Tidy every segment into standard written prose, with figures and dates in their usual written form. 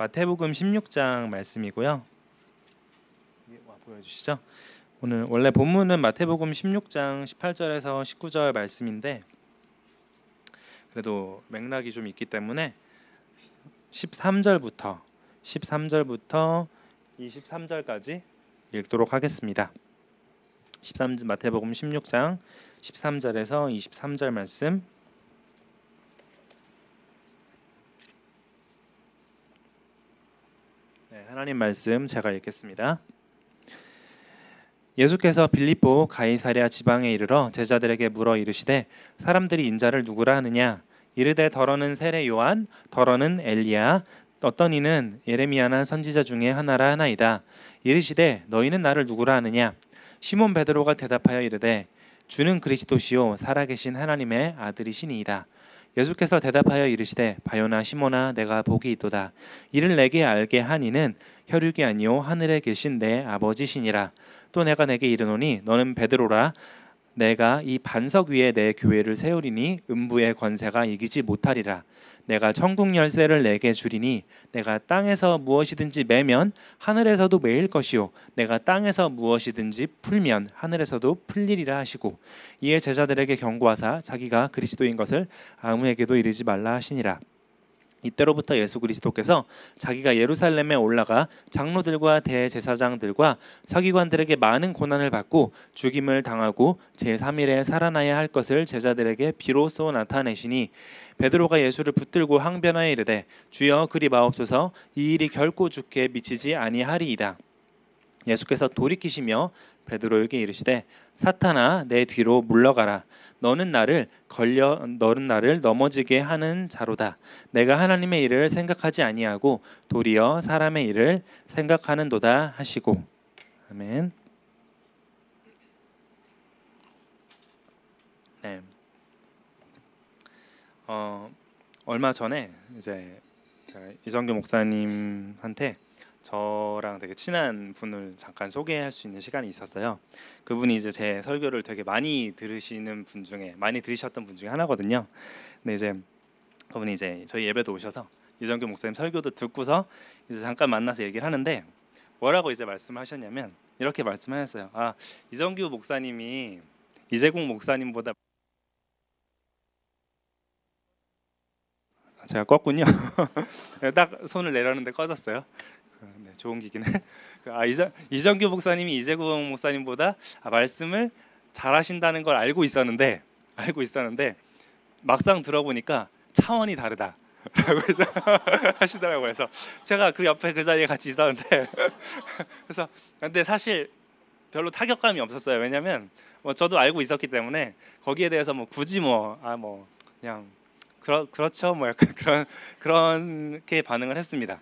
마태복음 16장 말씀이고요. 보여주시죠. 오늘 원래 본문은 마태복음 16장 18절에서 19절 말씀인데 그래도 맥락이 좀 있기 때문에 13절부터 23절까지 읽도록 하겠습니다. 마태복음 16장 13절에서 23절 말씀. 하나님 말씀 제가 읽겠습니다. 예수께서 빌립보 가이사랴 지방에 이르러 제자들에게 물어 이르시되 사람들이 인자를 누구라 하느냐? 이르되 더러는 세례 요한, 더러는 엘리야, 어떤 이는 예레미야나 선지자 중에 하나라 하나이다. 이르시되 너희는 나를 누구라 하느냐? 시몬 베드로가 대답하여 이르되 주는 그리스도시요 살아계신 하나님의 아들이시니이다. 예수께서 대답하여 이르시되 바요나 시몬아 내가 복이 있도다. 이를 내게 알게 한 이는 혈육이 아니요 하늘에 계신 내 아버지시니라. 또 내가 내게 이르노니 너는 베드로라. 내가 이 반석 위에 내 교회를 세우리니 음부의 권세가 이기지 못하리라. 내가 천국 열쇠를 내게 주리니 내가 땅에서 무엇이든지 매면 하늘에서도 매일 것이요 내가 땅에서 무엇이든지 풀면 하늘에서도 풀리리라 하시고 이에 제자들에게 경고하사 자기가 그리스도인 것을 아무에게도 이르지 말라 하시니라. 이때로부터 예수 그리스도께서 자기가 예루살렘에 올라가 장로들과 대제사장들과 서기관들에게 많은 고난을 받고 죽임을 당하고 제3일에 살아나야 할 것을 제자들에게 비로소 나타내시니 베드로가 예수를 붙들고 항변하여 이르되 주여 그리 마옵소서 이 일이 결코 주께 미치지 아니하리이다. 예수께서 돌이키시며 베드로에게 이르시되 사탄아 내 뒤로 물러가라. 너는 나를 넘어지게 하는 자로다. 내가 하나님의 일을 생각하지 아니하고 도리어 사람의 일을 생각하는도다 하시고. 아멘. 네. 얼마 전에 이제 이정규 목사님한테 저랑 되게 친한 분을 잠깐 소개할 수 있는 시간이 있었어요. 그분이 이제 제 설교를 되게 많이 들으셨던 분 중에 하나거든요. 근데 이제 그분이 이제 저희 예배도 오셔서 이정규 목사님 설교도 듣고서 이제 잠깐 만나서 얘기를 하는데 뭐라고 이제 말씀하셨냐면 이렇게 말씀하셨어요. 이정규 목사님이 이재국 목사님보다 제가 껐군요. 딱 손을 내려는데 꺼졌어요. 네, 좋은 기기네. 이정규 목사님이 이재국 목사님보다 말씀을 잘하신다는 걸 알고 있었는데 막상 들어보니까 차원이 다르다. 라고 하시더라고요. 그래서 제가 그 옆에 그 자리에 같이 있었는데 그래서 근데 사실 별로 타격감이 없었어요. 왜냐하면 저도 알고 있었기 때문에 거기에 대해서 굳이 그냥 그렇죠 약간 그렇게 반응을 했습니다.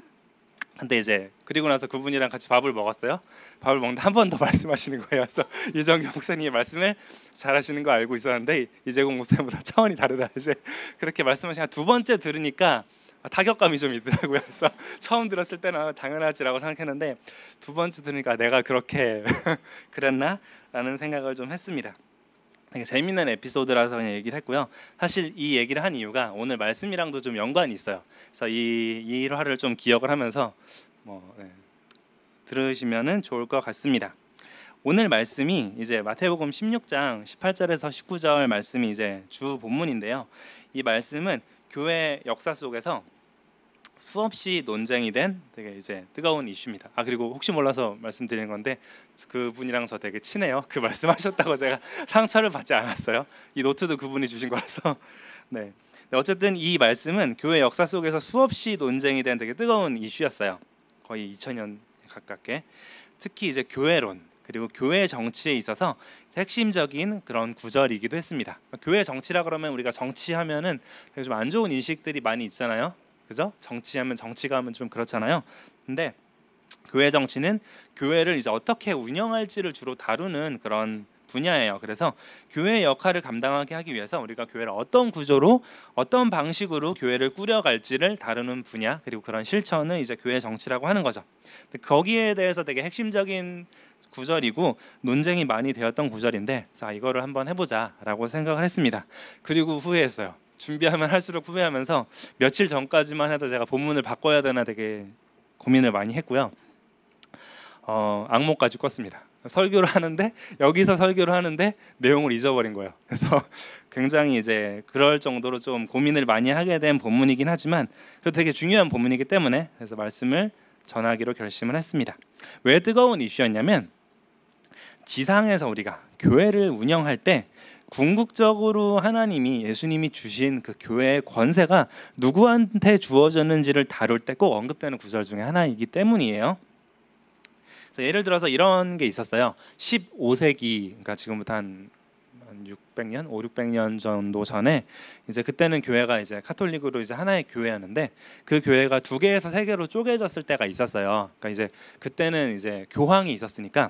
근데 이제 그리고 나서 그분이랑 같이 밥을 먹었어요. 밥을 먹는데 한 번 더 말씀하시는 거예요. 그래서 이정규 목사님의 말씀을 잘하시는 거 알고 있었는데 이재국 목사님보다 차원이 다르다. 이제 그렇게 말씀하시고 두 번째 들으니까 타격감이 좀 있더라고요. 그래서 처음 들었을 때는 당연하지라고 생각했는데 두 번째 들으니까 내가 그렇게 그랬나? 라는 생각을 좀 했습니다. 되게 재밌는 에피소드라서 그냥 얘기를 했고요. 사실 이 얘기를 한 이유가 오늘 말씀이랑도 좀 연관이 있어요. 그래서 이 일화를 좀 기억을 하면서 들으시면은 좋을 것 같습니다. 오늘 말씀이 이제 마태복음 16장 18절에서 19절 말씀이 이제 주 본문인데요. 이 말씀은 교회 역사 속에서 수없이 논쟁이 된 되게 이제 뜨거운 이슈입니다. 그리고 혹시 몰라서 말씀드리는 건데 그분이랑 저 되게 친해요. 그 말씀하셨다고 제가 상처를 받지 않았어요. 이 노트도 그분이 주신 거라서. 네. 어쨌든 이 말씀은 교회 역사 속에서 수없이 논쟁이 된 되게 뜨거운 이슈였어요. 거의 2000년 가깝게. 특히 이제 교회론 그리고 교회 정치에 있어서 핵심적인 그런 구절이기도 했습니다. 교회 정치라 그러면 우리가 정치하면은 되게 좀 안 좋은 인식들이 많이 있잖아요. 그죠? 정치가 하면 좀 그렇잖아요. 근데 교회 정치는 교회를 이제 어떻게 운영할지를 주로 다루는 그런 분야예요. 그래서 교회의 역할을 감당하게 하기 위해서 우리가 교회를 어떤 구조로 어떤 방식으로 교회를 꾸려갈지를 다루는 분야 그리고 그런 실천을 이제 교회 정치라고 하는 거죠. 거기에 대해서 되게 핵심적인 구절이고 논쟁이 많이 되었던 구절인데 자 이거를 한번 해보자라고 생각을 했습니다. 그리고 후회했어요. 준비하면 할수록 후회하면서 며칠 전까지만 해도 제가 본문을 바꿔야 되나 되게 고민을 많이 했고요. 악몽까지 꿨습니다. 설교를 하는데 여기서 설교를 하는데 내용을 잊어버린 거예요. 그래서 굉장히 이제 그럴 정도로 좀 고민을 많이 하게 된 본문이긴 하지만 그래도 되게 중요한 본문이기 때문에 그래서 말씀을 전하기로 결심을 했습니다. 왜 뜨거운 이슈였냐면 지상에서 우리가 교회를 운영할 때 궁극적으로 하나님이 예수님이 주신 그 교회의 권세가 누구한테 주어졌는지를 다룰 때 꼭 언급되는 구절 중에 하나이기 때문이에요. 그래서 예를 들어서 이런 게 있었어요. 15세기, 그러니까 지금부터 한 600년, 600년 정도 전에 이제 그때는 교회가 이제 카톨릭으로 이제 하나의 교회였는데 그 교회가 2개에서 3개로 쪼개졌을 때가 있었어요. 그러니까 이제 그때는 이제 교황이 있었으니까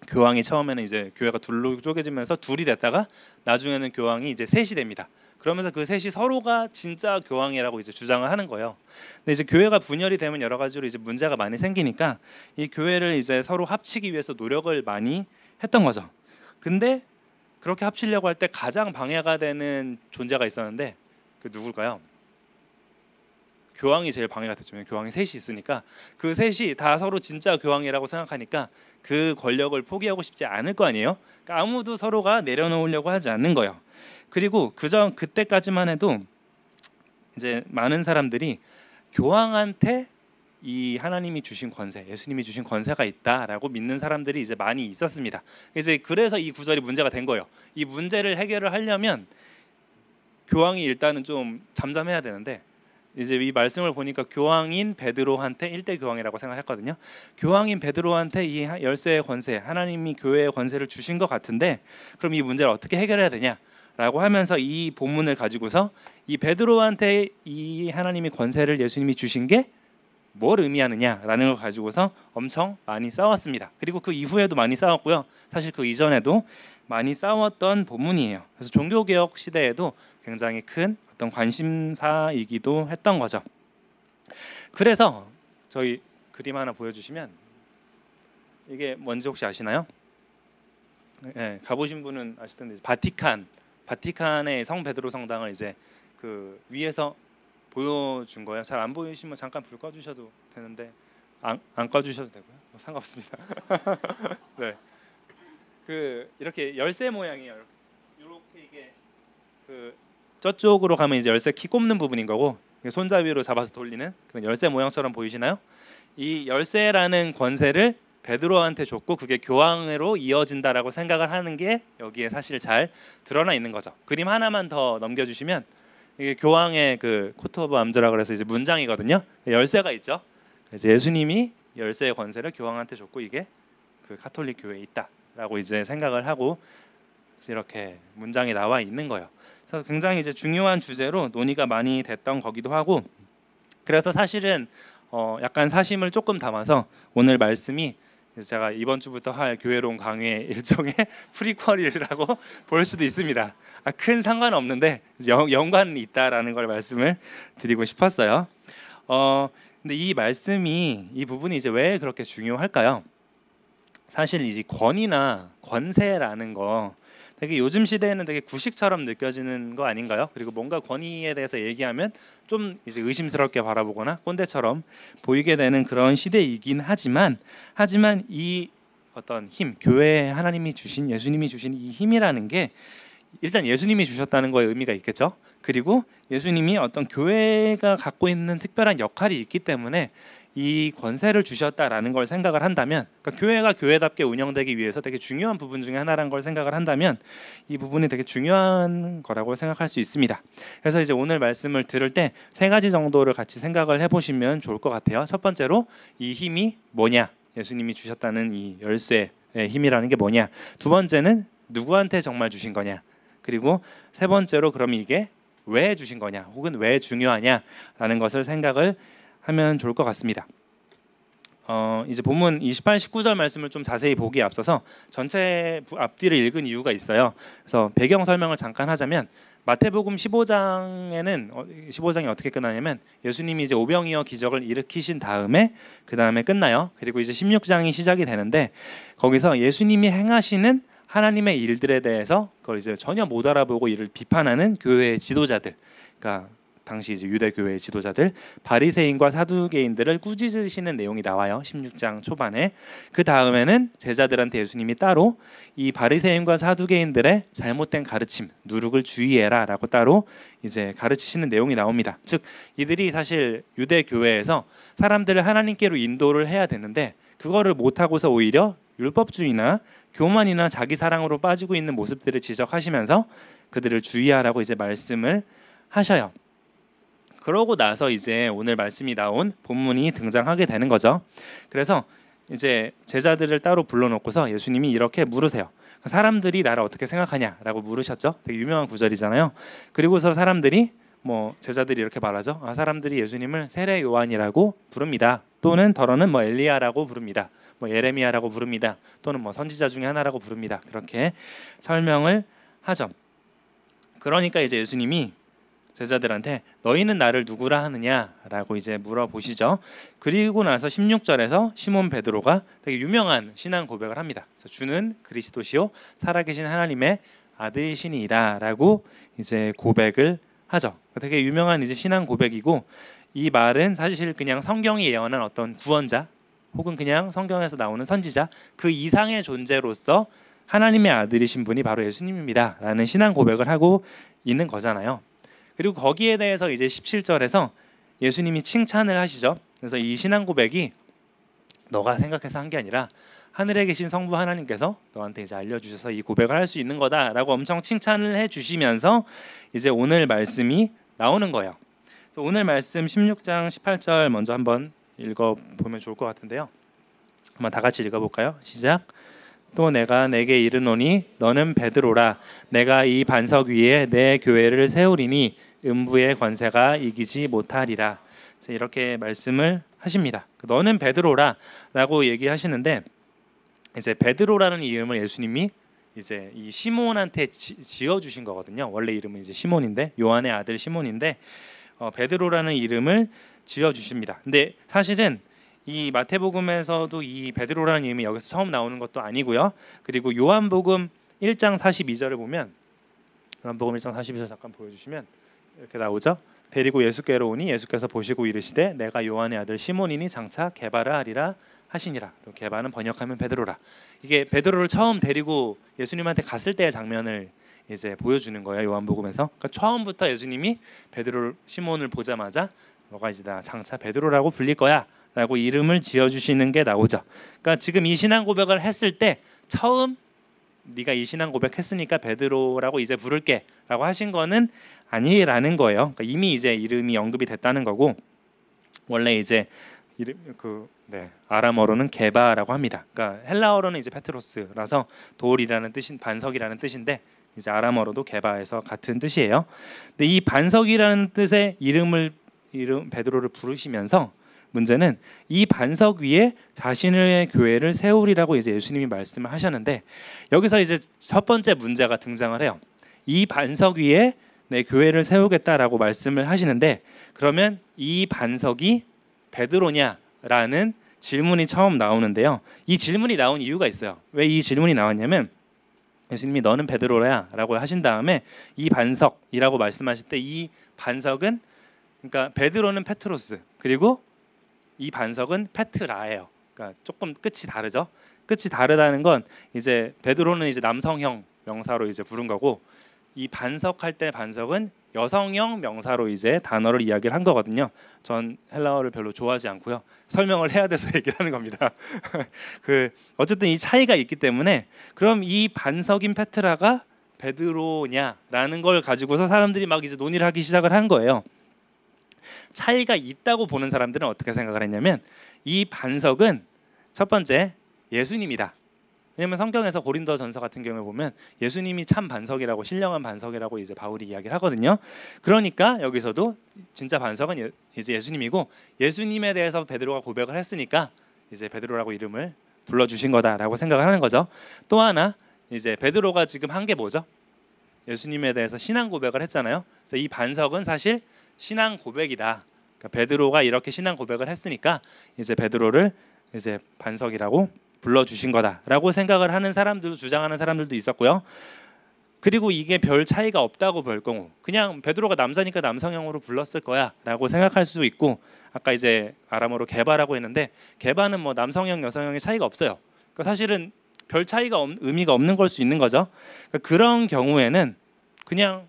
교황이 처음에는 이제 교회가 둘로 쪼개지면서 둘이 됐다가 나중에는 교황이 이제 셋이 됩니다. 그러면서 그 셋이 서로가 진짜 교황이라고 이제 주장을 하는 거예요. 근데 이제 교회가 분열이 되면 여러 가지로 이제 문제가 많이 생기니까 이 교회를 이제 서로 합치기 위해서 노력을 많이 했던 거죠. 근데 그렇게 합치려고 할 때 가장 방해가 되는 존재가 있었는데 그 누굴까요? 교황이 제일 방해가 됐죠. 교황이 셋이 있으니까 그 셋이 다 서로 진짜 교황이라고 생각하니까 그 권력을 포기하고 싶지 않을 거 아니에요. 그러니까 아무도 서로가 내려놓으려고 하지 않는 거예요. 그리고 그때까지만 해도 이제 많은 사람들이 교황한테 이 하나님이 주신 권세, 예수님이 주신 권세가 있다라고 믿는 사람들이 이제 많이 있었습니다. 이제 그래서 이 구절이 문제가 된 거예요. 이 문제를 해결을 하려면 교황이 일단은 좀 잠잠해야 되는데 이제 이 말씀을 보니까 교황인 베드로한테 1대 교황이라고 생각했거든요. 교황인 베드로한테 이 열쇠의 권세, 하나님이 교회의 권세를 주신 것 같은데 그럼 이 문제를 어떻게 해결해야 되냐라고 하면서 이 본문을 가지고서 이 베드로한테 이 하나님이 권세를 예수님이 주신 게 뭘 의미하느냐라는 걸 가지고서 엄청 많이 싸웠습니다. 그리고 그 이후에도 많이 싸웠고요. 사실 그 이전에도 많이 싸웠던 본문이에요. 그래서 종교개혁 시대에도 굉장히 큰 어떤 관심사이기도 했던 거죠. 그래서 저희 그림 하나 보여주시면 이게 뭔지 혹시 아시나요? 네, 가보신 분은 아실 텐데 바티칸의 성 베드로 성당을 이제 그 위에서 보여준 거예요. 잘 안 보이시면 잠깐 불 꺼주셔도 되는데 안 꺼주셔도 되고요. 상관없습니다. 네, 그 이렇게 열쇠 모양이에요. 이렇게 이게 그 저쪽으로 가면 이제 열쇠 키 꼽는 부분인 거고 손잡이로 잡아서 돌리는 그런 열쇠 모양처럼 보이시나요? 이 열쇠라는 권세를 베드로한테 줬고 그게 교황으로 이어진다라고 생각을 하는 게 여기에 사실 잘 드러나 있는 거죠. 그림 하나만 더 넘겨주시면 이게 교황의 그 코트 오브 암즈라 그래서 이제 문장이거든요. 열쇠가 있죠. 이제 예수님이 열쇠의 권세를 교황한테 줬고 이게 그 가톨릭 교회에 있다라고 이제 생각을 하고 이렇게 문장이 나와 있는 거예요. 그래서 굉장히 이제 중요한 주제로 논의가 많이 됐던 거기도 하고 그래서 사실은 약간 사심을 조금 담아서 오늘 말씀이 제가 이번 주부터 할 교회론 강의 일종의 프리퀄이라고 볼 수도 있습니다. 큰 상관은 없는데 연관이 있다라는 걸 말씀을 드리고 싶었어요. 근데 이 말씀이 이 부분이 이제 왜 그렇게 중요할까요? 사실 이제 권위나 권세라는 거 되게 요즘 시대에는 되게 구식처럼 느껴지는 거 아닌가요? 그리고 뭔가 권위에 대해서 얘기하면 좀 이제 의심스럽게 바라보거나 꼰대처럼 보이게 되는 그런 시대이긴 하지만 이 어떤 힘, 교회에 하나님이 주신 예수님이 주신 이 힘이라는 게 일단 예수님이 주셨다는 거에 의미가 있겠죠. 그리고 예수님이 어떤 교회가 갖고 있는 특별한 역할이 있기 때문에 이 권세를 주셨다라는 걸 생각을 한다면 그러니까 교회가 교회답게 운영되기 위해서 되게 중요한 부분 중에 하나라는 걸 생각을 한다면 이 부분이 되게 중요한 거라고 생각할 수 있습니다. 그래서 이제 오늘 말씀을 들을 때 3가지 정도를 같이 생각을 해보시면 좋을 것 같아요. 첫 번째로 이 힘이 뭐냐, 예수님이 주셨다는 이 열쇠의 힘이라는 게 뭐냐. 두 번째는 누구한테 정말 주신 거냐. 그리고 세 번째로 그럼 이게 왜 주신 거냐 혹은 왜 중요하냐라는 것을 생각을 하면 좋을 것 같습니다. 이제 본문 28, 19절 말씀을 좀 자세히 보기에 앞서서 전체 앞뒤를 읽은 이유가 있어요. 그래서 배경 설명을 잠깐 하자면 마태복음 15장이 어떻게 끝나냐면 예수님이 이제 오병이어 기적을 일으키신 다음에 그 다음에 끝나요. 그리고 이제 16장이 시작이 되는데 거기서 예수님이 행하시는 하나님의 일들에 대해서 그걸 이제 전혀 못 알아보고 이를 비판하는 교회의 지도자들, 그러니까 당시 이제 유대 교회의 지도자들 바리새인과 사두개인들을 꾸짖으시는 내용이 나와요. 16장 초반에. 그 다음에는 제자들한테 예수님이 따로 이 바리새인과 사두개인들의 잘못된 가르침, 누룩을 주의해라라고 따로 이제 가르치시는 내용이 나옵니다. 즉 이들이 사실 유대 교회에서 사람들을 하나님께로 인도를 해야 되는데 그거를 못하고서 오히려 율법주의나 교만이나 자기 사랑으로 빠지고 있는 모습들을 지적하시면서 그들을 주의하라고 이제 말씀을 하셔요. 그러고 나서 이제 오늘 말씀이 나온 본문이 등장하게 되는 거죠. 그래서 이제 제자들을 따로 불러놓고서 예수님이 이렇게 물으세요. 사람들이 나를 어떻게 생각하냐라고 물으셨죠. 되게 유명한 구절이잖아요. 그리고서 사람들이 제자들이 이렇게 말하죠. 사람들이 예수님을 세례 요한이라고 부릅니다. 또는 더러는 엘리야라고 부릅니다. 예레미야라고 부릅니다. 또는 선지자 중에 하나라고 부릅니다. 그렇게 설명을 하죠. 그러니까 이제 예수님이 제자들한테 너희는 나를 누구라 하느냐라고 이제 물어보시죠. 그리고 나서 16절에서 시몬 베드로가 되게 유명한 신앙 고백을 합니다. 그래서 주는 그리스도시요 살아계신 하나님의 아들이시니이다라고 이제 고백을 하죠. 되게 유명한 이제 신앙 고백이고 이 말은 사실 그냥 성경이 예언한 어떤 구원자 혹은 그냥 성경에서 나오는 선지자 그 이상의 존재로서 하나님의 아들이신 분이 바로 예수님입니다라는 신앙 고백을 하고 있는 거잖아요. 그리고 거기에 대해서 이제 17절에서 예수님이 칭찬을 하시죠. 그래서 이 신앙 고백이 너가 생각해서 한 게 아니라 하늘에 계신 성부 하나님께서 너한테 이제 알려주셔서 이 고백을 할 수 있는 거다라고 엄청 칭찬을 해주시면서 이제 오늘 말씀이 나오는 거예요. 그래서 오늘 말씀 16장 18절 먼저 한번 읽어보면 좋을 것 같은데요. 한번 다 같이 읽어볼까요? 시작. 또 내가 내게 이르노니 너는 베드로라. 내가 이 반석 위에 내 교회를 세우리니 음부의 권세가 이기지 못하리라. 이렇게 말씀을 하십니다. 너는 베드로라라고 얘기하시는데 이제 베드로라는 이름을 예수님이 이제 이 시몬한테 지어 주신 거거든요. 원래 이름은 이제 시몬인데 요한의 아들 시몬인데 베드로라는 이름을 지어 주십니다. 근데 사실은 이 마태복음에서도 이 베드로라는 이름이 여기서 처음 나오는 것도 아니고요. 그리고 요한복음 1장 42절을 보면 요한복음 1장 42절 잠깐 보여주시면 이렇게 나오죠. 데리고 예수께로 오니 예수께서 보시고 이르시되 내가 요한의 아들 시몬이니 장차 게바라 하리라 하시니라. 게바는 번역하면 베드로라. 이게 베드로를 처음 데리고 예수님한테 갔을 때의 장면을 이제 보여주는 거예요. 요한복음에서. 그러니까 처음부터 예수님이 베드로 시몬을 보자마자 너가 이제 나 장차 베드로라고 불릴 거야 라고 이름을 지어주시는 게 나오죠. 그러니까 지금 이 신앙 고백을 했을 때 처음 네가 이 신앙 고백했으니까 베드로라고 이제 부를게 라고 하신 거는 아니라는 거예요. 그러니까 이미 이제 이름이 언급이 됐다는 거고 원래 이제 이름 아람어로는 게바라고 합니다. 그러니까 헬라어로는 이제 페트로스라서 돌이라는 뜻인 반석이라는 뜻인데 이제 아람어로도 게바에서 같은 뜻이에요. 근데 이 반석이라는 뜻의 이름 베드로를 부르시면서 문제는 이 반석 위에 자신의 교회를 세우리라고 이제 예수님이 말씀을 하셨는데 여기서 이제 첫 번째 문제가 등장을 해요. 이 반석 위에 내 교회를 세우겠다라고 말씀을 하시는데 그러면 이 반석이 베드로냐라는 질문이 처음 나오는데요. 이 질문이 나온 이유가 있어요. 왜 이 질문이 나왔냐면 예수님이 너는 베드로야라고 하신 다음에 이 반석이라고 말씀하실 때 이 반석은 그러니까 베드로는 페트로스 그리고 이 반석은 페트라예요. 그러니까 조금 끝이 다르죠. 끝이 다르다는 건 이제 베드로는 이제 남성형 명사로 이제 부른 거고 이 반석할 때 반석은 여성형 명사로 이제 단어를 이야기를 한 거거든요. 전 헬라어를 별로 좋아하지 않고요. 설명을 해야 돼서 얘기를 하는 겁니다. 어쨌든 이 차이가 있기 때문에 그럼 이 반석인 페트라가 베드로냐라는 걸 가지고서 사람들이 막 이제 논의를 하기 시작을 한 거예요. 차이가 있다고 보는 사람들은 어떻게 생각을 했냐면 이 반석은 첫 번째 예수님이다. 왜냐면 성경에서 고린도전서 같은 경우에 보면 예수님이 참 반석이라고 신령한 반석이라고 이제 바울이 이야기를 하거든요. 그러니까 여기서도 진짜 반석은 이제 예수님이고 예수님에 대해서 베드로가 고백을 했으니까 이제 베드로라고 이름을 불러주신 거다라고 생각을 하는 거죠. 또 하나 이제 베드로가 지금 한 게 뭐죠? 예수님에 대해서 신앙 고백을 했잖아요. 그래서 이 반석은 사실 신앙 고백이다. 그러니까 베드로가 이렇게 신앙 고백을 했으니까 이제 베드로를 이제 반석이라고 불러주신 거다라고 생각을 하는 사람들도 주장하는 사람들도 있었고요. 그리고 이게 별 차이가 없다고 볼 경우 그냥 베드로가 남자니까 남성형으로 불렀을 거야라고 생각할 수도 있고, 아까 이제 아람어로 게바라고 했는데 게바는 뭐 남성형 여성형의 차이가 없어요. 그러니까 사실은 별 차이가 의미가 없는 걸 수 있는 거죠. 그러니까 그런 경우에는 그냥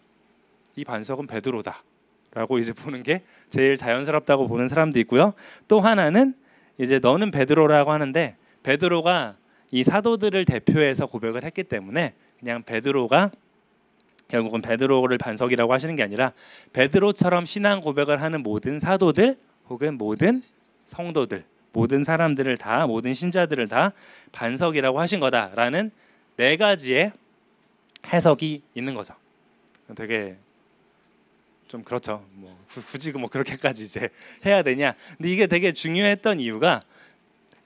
이 반석은 베드로다라고 이제 보는 게 제일 자연스럽다고 보는 사람도 있고요. 또 하나는 이제 너는 베드로라고 하는데 베드로가 이 사도들을 대표해서 고백을 했기 때문에 그냥 베드로가 결국은 베드로를 반석이라고 하시는 게 아니라 베드로처럼 신앙 고백을 하는 모든 사도들 혹은 모든 성도들, 모든 사람들을 다, 모든 신자들을 다 반석이라고 하신 거다라는 네 가지의 해석이 있는 거죠. 되게 좀 그렇죠. 뭐 굳이 뭐 그렇게까지 이제 해야 되냐? 근데 이게 되게 중요했던 이유가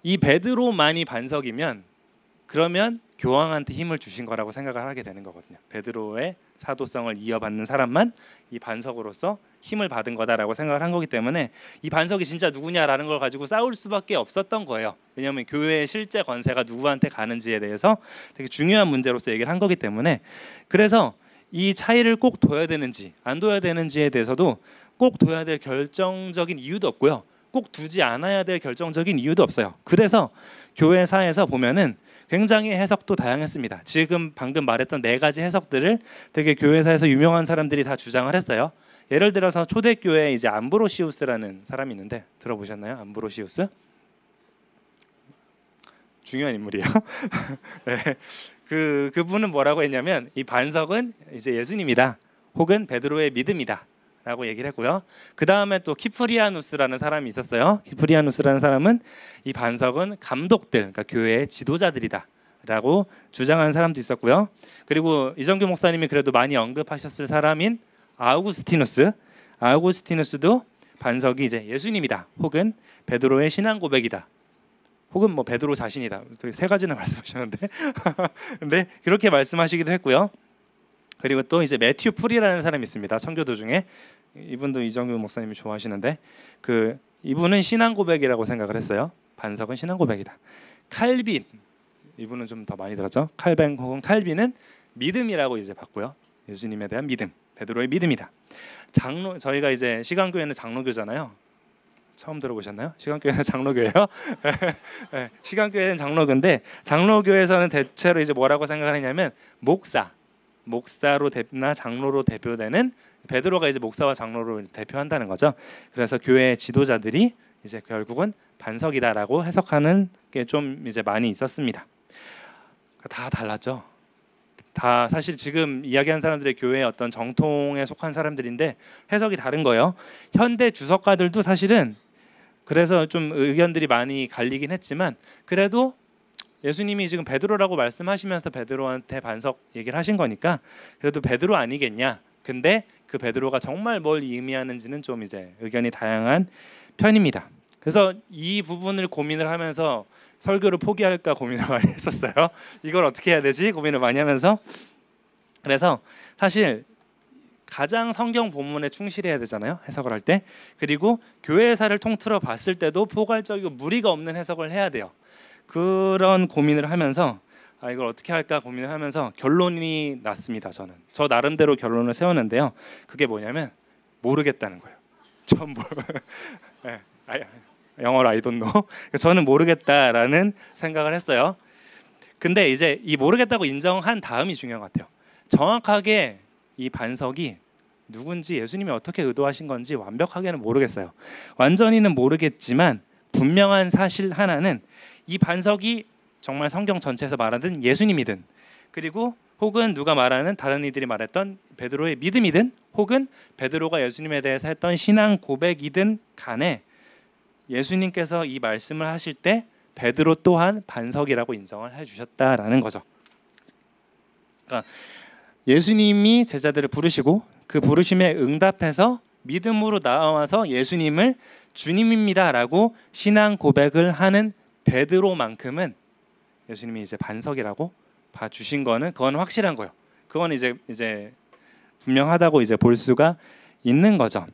이 베드로만이 반석이면 그러면 교황한테 힘을 주신 거라고 생각을 하게 되는 거거든요. 베드로의 사도성을 이어받는 사람만 이 반석으로서 힘을 받은 거다라고 생각을 한 거기 때문에 이 반석이 진짜 누구냐라는 걸 가지고 싸울 수밖에 없었던 거예요. 왜냐하면 교회의 실제 권세가 누구한테 가는지에 대해서 되게 중요한 문제로서 얘기를 한 거기 때문에, 그래서 이 차이를 꼭 둬야 되는지 안 둬야 되는지에 대해서도 꼭 둬야 될 결정적인 이유도 없고요. 꼭 두지 않아야 될 결정적인 이유도 없어요. 그래서 교회사에서 보면은 굉장히 해석도 다양했습니다. 지금 방금 말했던 네 가지 해석들을 되게 교회사에서 유명한 사람들이 다 주장을 했어요. 예를 들어서 초대교회에 이제 암브로시우스라는 사람이 있는데 들어보셨나요? 암브로시우스? 중요한 인물이에요. 네. 그분은 뭐라고 했냐면 이 반석은 이제 예수님이다, 혹은 베드로의 믿음이다 라고 얘기를 했고요. 그 다음에 또 키프리아누스라는 사람이 있었어요. 키프리아누스라는 사람은 이 반석은 감독들, 그러니까 교회의 지도자들이다 라고 주장하는 사람도 있었고요. 그리고 이정규 목사님이 그래도 많이 언급하셨을 사람인 아우구스티누스도 반석이 이제 예수님이다, 혹은 베드로의 신앙 고백이다, 혹은 뭐 베드로 자신이다. 세 가지나 말씀하셨는데 근데 그렇게 말씀하시기도 했고요. 그리고 또 이제 매튜 풀이라는 사람이 있습니다. 청교도 중에. 이분도 이정규 목사님이 좋아하시는데 이분은 신앙 고백이라고 생각을 했어요. 반석은 신앙 고백이다. 칼빈, 이분은 좀 더 많이 들었죠. 칼뱅 혹은 칼빈은 믿음이라고 이제 봤고요. 예수님에 대한 믿음, 베드로의 믿음이다. 저희가 이제 시간교회는 장로교잖아요. 처음 들어보셨나요? 시간교회는 장로교예요. 네, 시간교회는 장로교인데 장로교에서는 대체로 이제 뭐라고 생각을 하냐면 목사로 대표나 장로로 대표되는 베드로가 이제 목사와 장로로 이제 대표한다는 거죠. 그래서 교회의 지도자들이 이제 결국은 반석이다라고 해석하는 게 좀 이제 많이 있었습니다. 다 달랐죠. 다 사실 지금 이야기한 사람들의 교회의 어떤 정통에 속한 사람들인데 해석이 다른 거예요. 현대 주석가들도 사실은 그래서 좀 의견들이 많이 갈리긴 했지만, 그래도 예수님이 지금 베드로라고 말씀하시면서 베드로한테 반석 얘기를 하신 거니까 그래도 베드로 아니겠냐. 근데 그 베드로가 정말 뭘 의미하는지는 좀 이제 의견이 다양한 편입니다. 그래서 이 부분을 고민을 하면서 설교를 포기할까 고민을 많이 했었어요. 이걸 어떻게 해야 되지? 고민을 많이 하면서. 그래서 사실 가장 성경 본문에 충실해야 되잖아요, 해석을 할 때. 그리고 교회사를 통틀어 봤을 때도 포괄적이고 무리가 없는 해석을 해야 돼요. 그런 고민을 하면서 이걸 어떻게 할까 고민을 하면서 결론이 났습니다. 저 나름대로 결론을 세웠는데요. 그게 뭐냐면 모르겠다는 거예요. 전부. 네. 영어로 I don't know. 저는 모르겠다라는 생각을 했어요. 근데 이제 이 모르겠다고 인정한 다음이 중요한 것 같아요. 정확하게 이 반석이 누군지, 예수님이 어떻게 의도하신 건지 완벽하게는 모르겠어요. 완전히는 모르겠지만 분명한 사실 하나는 이 반석이 정말 성경 전체에서 말하는 예수님이든, 그리고 혹은 누가 말하는 다른 이들이 말했던 베드로의 믿음이든, 혹은 베드로가 예수님에 대해서 했던 신앙 고백이든 간에 예수님께서 이 말씀을 하실 때 베드로 또한 반석이라고 인정을 해주셨다라는 거죠. 그러니까 예수님이 제자들을 부르시고 그 부르심에 응답해서 믿음으로 나와서 예수님을 주님입니다라고 신앙 고백을 하는 베드로만큼은 예수님이 이제 반석이라고 봐주신 거는 그건 확실한 거예요. 그건 이제 분명하다고 이제 볼 수가 있는 거죠.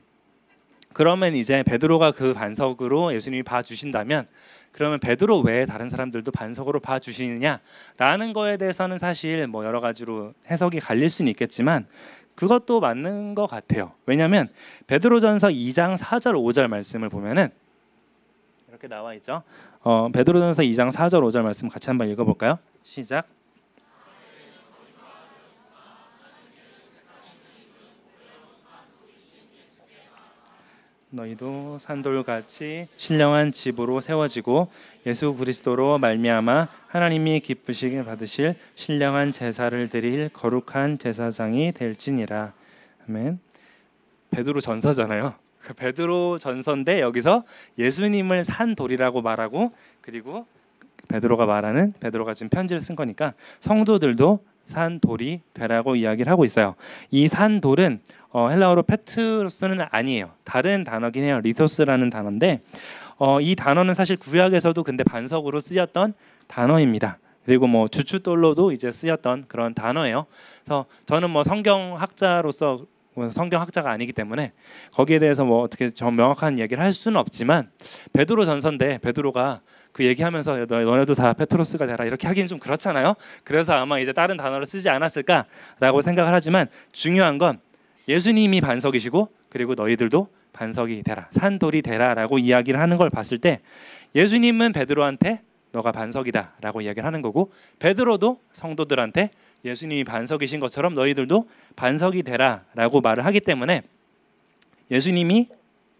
그러면 이제 베드로가 그 반석으로 예수님이 봐주신다면 그러면 베드로 외에 다른 사람들도 반석으로 봐주시느냐라는 거에 대해서는 사실 뭐 여러 가지로 해석이 갈릴 수는 있겠지만 그것도 맞는 것 같아요. 왜냐하면 베드로전서 2장 4절 5절 말씀을 보면은 이렇게 나와 있죠. 베드로전서 2장 4절 5절 말씀 같이 한번 읽어볼까요? 시작. 너희도 산돌같이 신령한 집으로 세워지고 예수 그리스도로 말미암아 하나님이 기쁘시게 받으실 신령한 제사를 드릴 거룩한 제사장이 될지니라. 아멘. 베드로 전서잖아요. 그 베드로 전서인데 여기서 예수님을 산돌이라고 말하고 그리고 베드로가 지금 편지를 쓴 거니까 성도들도 산돌이 되라고 이야기를 하고 있어요. 이 산돌은 헬라어로 페트로스는 아니에요. 다른 단어긴 해요. 리토스라는 단어인데 이 단어는 사실 구약에서도 근데 반석으로 쓰였던 단어입니다. 그리고 뭐 주춧돌로도 이제 쓰였던 그런 단어예요. 그래서 저는 뭐 성경학자로서 성경학자가 아니기 때문에 거기에 대해서 뭐 어떻게 명확한 얘기를 할 수는 없지만 베드로 전서인데 베드로가 그 얘기하면서 너네도 다 페트로스가 되라 이렇게 하기는 좀 그렇잖아요. 그래서 아마 이제 다른 단어를 쓰지 않았을까라고 생각을 하지만 중요한 건 예수님이 반석이시고 그리고 너희들도 반석이 되라, 산돌이 되라라고 이야기를 하는 걸 봤을 때 예수님은 베드로한테 너가 반석이다라고 이야기를 하는 거고 베드로도 성도들한테 예수님이 반석이신 것처럼 너희들도 반석이 되라라고 말을 하기 때문에 예수님이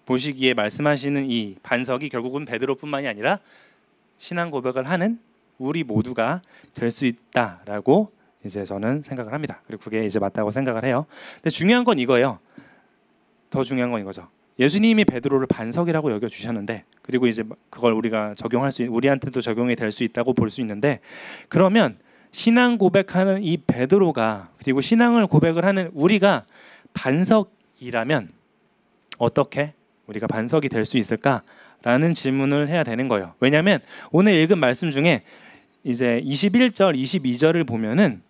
보시기에 말씀하시는 이 반석이 결국은 베드로뿐만이 아니라 신앙 고백을 하는 우리 모두가 될 수 있다라고 이제 저는 생각을 합니다. 그리고 그게 이제 맞다고 생각을 해요. 근데 중요한 건 이거예요. 더 중요한 건 이거죠. 예수님이 베드로를 반석이라고 여겨 주셨는데 그리고 이제 그걸 우리가 적용할 수 우리한테도 적용이 될 수 있다고 볼 수 있는데 그러면 신앙 고백하는 이 베드로가 그리고 신앙을 고백을 하는 우리가 반석이라면 어떻게 우리가 반석이 될 수 있을까라는 질문을 해야 되는 거예요. 왜냐하면 오늘 읽은 말씀 중에 이제 21절, 22절을 보면은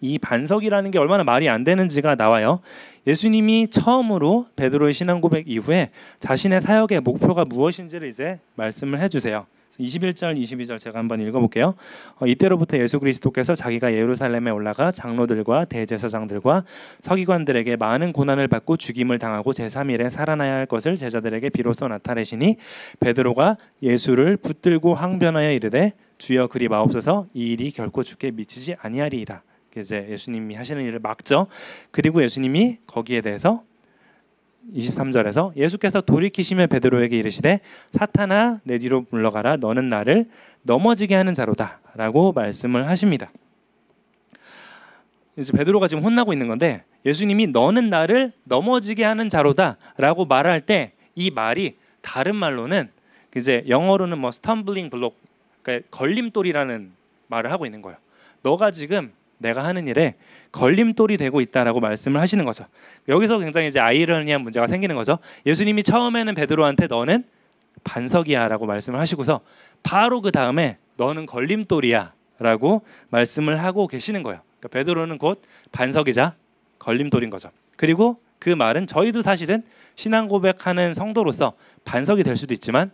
이 반석이라는 게 얼마나 말이 안 되는지가 나와요. 예수님이 처음으로 베드로의 신앙 고백 이후에 자신의 사역의 목표가 무엇인지를 이제 말씀을 해주세요. 21절, 22절 제가 한번 읽어볼게요. 이때로부터 예수 그리스도께서 자기가 예루살렘에 올라가 장로들과 대제사장들과 서기관들에게 많은 고난을 받고 죽임을 당하고 제3일에 살아나야 할 것을 제자들에게 비로소 나타내시니 베드로가 예수를 붙들고 항변하여 이르되 주여 그리 마옵소서 이 일이 결코 주께 미치지 아니하리이다. 이제 예수님이 하시는 일을 막죠. 그리고 예수님이 거기에 대해서 23절에서 예수께서 돌이키시며 베드로에게 이르시되 사탄아 내 뒤로 물러가라 너는 나를 넘어지게 하는 자로다 라고 말씀을 하십니다. 이제 베드로가 지금 혼나고 있는 건데 예수님이 너는 나를 넘어지게 하는 자로다 라고 말할 때 이 말이 다른 말로는 이제 영어로는 뭐 스텀블링 블록 그러니까 걸림돌이라는 말을 하고 있는 거예요. 너가 지금 내가 하는 일에 걸림돌이 되고 있다라고 말씀을 하시는 거죠. 여기서 굉장히 이제 아이러니한 문제가 생기는 거죠. 예수님이 처음에는 베드로한테 너는 반석이야라고 말씀을 하시고서 바로 그 다음에 너는 걸림돌이야라고 말씀을 하고 계시는 거예요. 그러니까 베드로는 곧 반석이자 걸림돌인 거죠. 그리고 그 말은 저희도 사실은 신앙 고백하는 성도로서 반석이 될 수도 있지만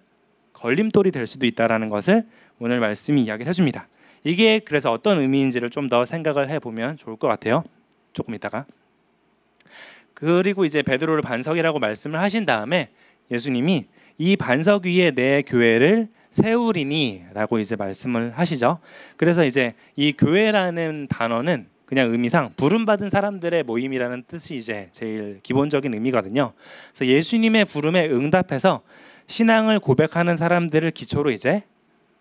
걸림돌이 될 수도 있다라는 것을 오늘 말씀이 이야기를 해줍니다. 이게 그래서 어떤 의미인지를 좀 더 생각을 해보면 좋을 것 같아요. 조금 있다가. 그리고 이제 베드로를 반석이라고 말씀을 하신 다음에 예수님이 이 반석 위에 내 교회를 세우리니 라고 이제 말씀을 하시죠. 그래서 이제 이 교회라는 단어는 그냥 의미상 부름받은 사람들의 모임이라는 뜻이 이제 제일 기본적인 의미거든요. 그래서 예수님의 부름에 응답해서 신앙을 고백하는 사람들을 기초로 이제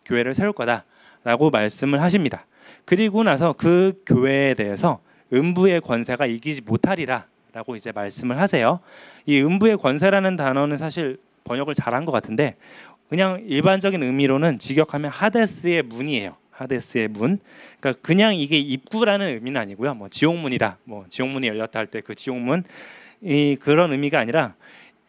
교회를 세울 거다 라고 말씀을 하십니다. 그리고 나서 그 교회에 대해서 음부의 권세가 이기지 못하리라 라고 이제 말씀을 하세요. 이 음부의 권세라는 단어는 사실 번역을 잘한 것 같은데 그냥 일반적인 의미로는 직역하면 하데스의 문이에요. 하데스의 문. 그러니까 그냥 이게 입구라는 의미는 아니고요. 뭐 지옥문이다. 뭐 지옥문이 열렸다 할 때 그 지옥문 그런 의미가 아니라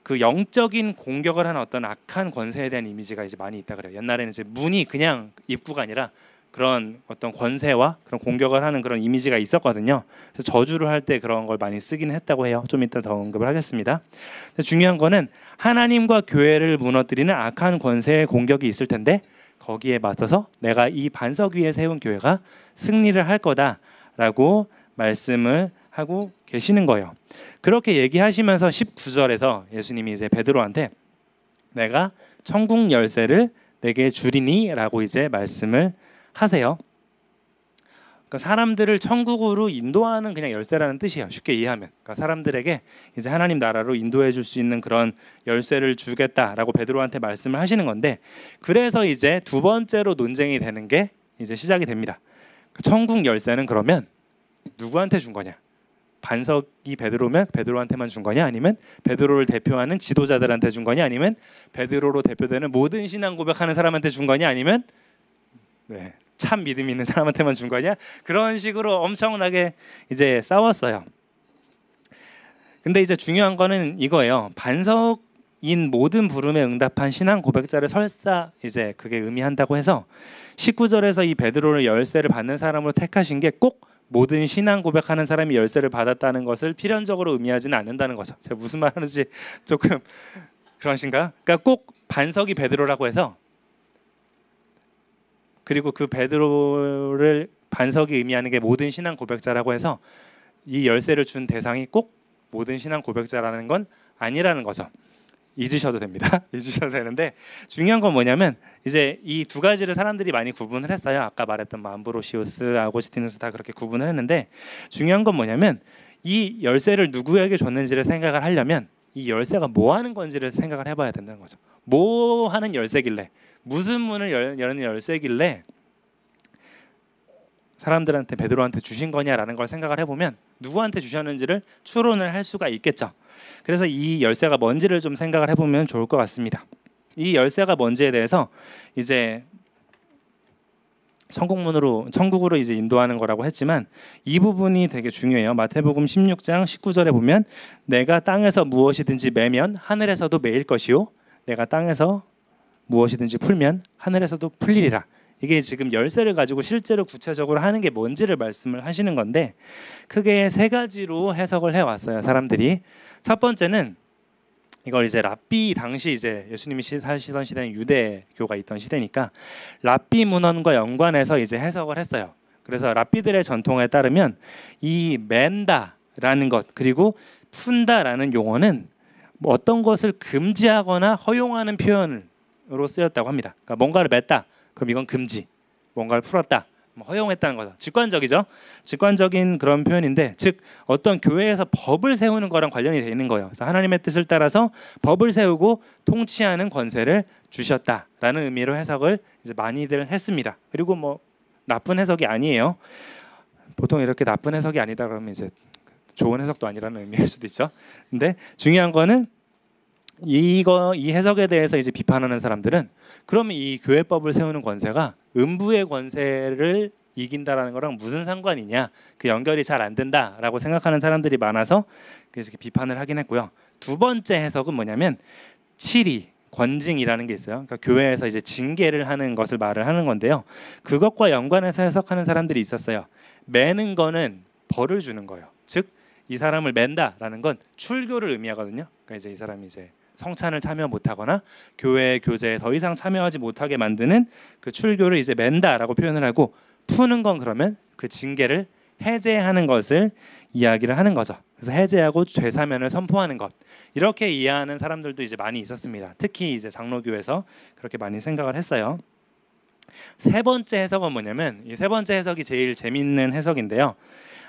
그 영적인 공격을 하는 어떤 악한 권세에 대한 이미지가 이제 많이 있다 그래요. 옛날에는 이제 문이 그냥 입구가 아니라 그런 어떤 권세와 그런 공격을 하는 그런 이미지가 있었거든요. 그래서 저주를 할 때 그런 걸 많이 쓰긴 했다고 해요. 좀 이따 더 언급을 하겠습니다. 근데 중요한 거는 하나님과 교회를 무너뜨리는 악한 권세의 공격이 있을 텐데 거기에 맞서서 내가 이 반석 위에 세운 교회가 승리를 할 거다라고 말씀을 하고 계시는 거예요. 그렇게 얘기하시면서 19절에서 예수님이 이제 베드로한테 내가 천국 열쇠를 내게 주리니라고 이제 말씀을 하세요. 그러니까 사람들을 천국으로 인도하는 그냥 열쇠라는 뜻이에요. 쉽게 이해하면. 그러니까 사람들에게 이제 하나님 나라로 인도해 줄 수 있는 그런 열쇠를 주겠다라고 베드로한테 말씀을 하시는 건데, 그래서 이제 두 번째로 논쟁이 되는 게 이제 시작이 됩니다. 천국 열쇠는 그러면 누구한테 준 거냐? 반석이 베드로면 베드로한테만 준 거냐? 아니면 베드로를 대표하는 지도자들한테 준 거냐? 아니면 베드로로 대표되는 모든 신앙 고백하는 사람한테 준 거냐? 아니면 참 믿음 있는 사람한테만 준 거냐? 그런 식으로 엄청나게 이제 싸웠어요. 근데 이제 중요한 거는 이거예요. 반석인 모든 부름에 응답한 신앙 고백자를 설사 이제 그게 의미한다고 해서 19절에서 이 베드로를 열쇠를 받는 사람으로 택하신 게 꼭 모든 신앙 고백하는 사람이 열쇠를 받았다는 것을 필연적으로 의미하지는 않는다는 거죠. 제가 무슨 말 하는지 조금 그러신가요? 그러니까 꼭 반석이 베드로라고 해서, 그리고 그 베드로를 반석이 의미하는 게 모든 신앙 고백자라고 해서 이 열쇠를 준 대상이 꼭 모든 신앙 고백자라는 건 아니라는 거죠. 잊으셔도 됩니다. 잊으셔도 되는데, 중요한 건 뭐냐면 이제 이 두 가지를 사람들이 많이 구분을 했어요. 아까 말했던 암브로시우스, 아고스티누스 다 그렇게 구분을 했는데, 중요한 건 뭐냐면 이 열쇠를 누구에게 줬는지를 생각을 하려면 이 열쇠가 뭐 하는 건지를 생각을 해봐야 된다는 거죠. 뭐 하는 열쇠길래, 무슨 문을 여는 열쇠길래 사람들한테 베드로한테 주신 거냐라는 걸 생각을 해보면 누구한테 주셨는지를 추론을 할 수가 있겠죠. 그래서 이 열쇠가 뭔지를 좀 생각을 해보면 좋을 것 같습니다. 이 열쇠가 뭔지에 대해서 이제 천국으로 이제 인도하는 거라고 했지만 이 부분이 되게 중요해요. 마태복음 16장 19절에 보면 내가 땅에서 무엇이든지 매면 하늘에서도 매일 것이요 내가 땅에서 무엇이든지 풀면 하늘에서도 풀리리라. 이게 지금 열쇠를 가지고 실제로 구체적으로 하는 게 뭔지를 말씀을 하시는 건데, 크게 세 가지로 해석을 해왔어요, 사람들이. 첫 번째는 이걸 이제 랍비, 당시 이제 예수님이 사시던 시대는 유대교가 있던 시대니까 랍비 문헌과 연관해서 이제 해석을 했어요. 그래서 랍비들의 전통에 따르면 이 맨다라는 것 그리고 푼다라는 용어는 뭐 어떤 것을 금지하거나 허용하는 표현으로 쓰였다고 합니다. 그러니까 뭔가를 맸다, 그럼 이건 금지, 뭔가를 풀었다, 허용했다는 거죠. 직관적이죠. 직관적인 그런 표현인데, 즉 어떤 교회에서 법을 세우는 거랑 관련이 돼 있는 거예요. 그래서 하나님의 뜻을 따라서 법을 세우고 통치하는 권세를 주셨다라는 의미로 해석을 이제 많이들 했습니다. 그리고 뭐 나쁜 해석이 아니에요. 보통 이렇게 나쁜 해석이 아니다 그러면 이제 좋은 해석도 아니라는 의미일 수도 있죠. 근데 중요한 거는 이 해석에 대해서 이제 비판하는 사람들은 그러면 이 교회법을 세우는 권세가 음부의 권세를 이긴다라는 거랑 무슨 상관이냐, 그 연결이 잘 안 된다라고 생각하는 사람들이 많아서 그래서 이렇게 비판을 하긴 했고요. 두 번째 해석은 뭐냐면 치리, 권징이라는 게 있어요. 그러니까 교회에서 이제 징계를 하는 것을 말을 하는 건데요. 그것과 연관해서 해석하는 사람들이 있었어요. 매는 거는 벌을 주는 거예요. 즉 이 사람을 맨다라는 건 출교를 의미하거든요. 그러니까 이제 이 사람이 이제 성찬을 참여 못하거나 교회 교제에 더 이상 참여하지 못하게 만드는 그 출교를 이제 맨다라고 표현을 하고, 푸는 건 그러면 그 징계를 해제하는 것을 이야기를 하는 거죠. 그래서 해제하고 죄사면을 선포하는 것, 이렇게 이해하는 사람들도 이제 많이 있었습니다. 특히 이제 장로교에서 그렇게 많이 생각을 했어요. 세 번째 해석은 뭐냐면, 이 세 번째 해석이 제일 재밌는 해석인데요.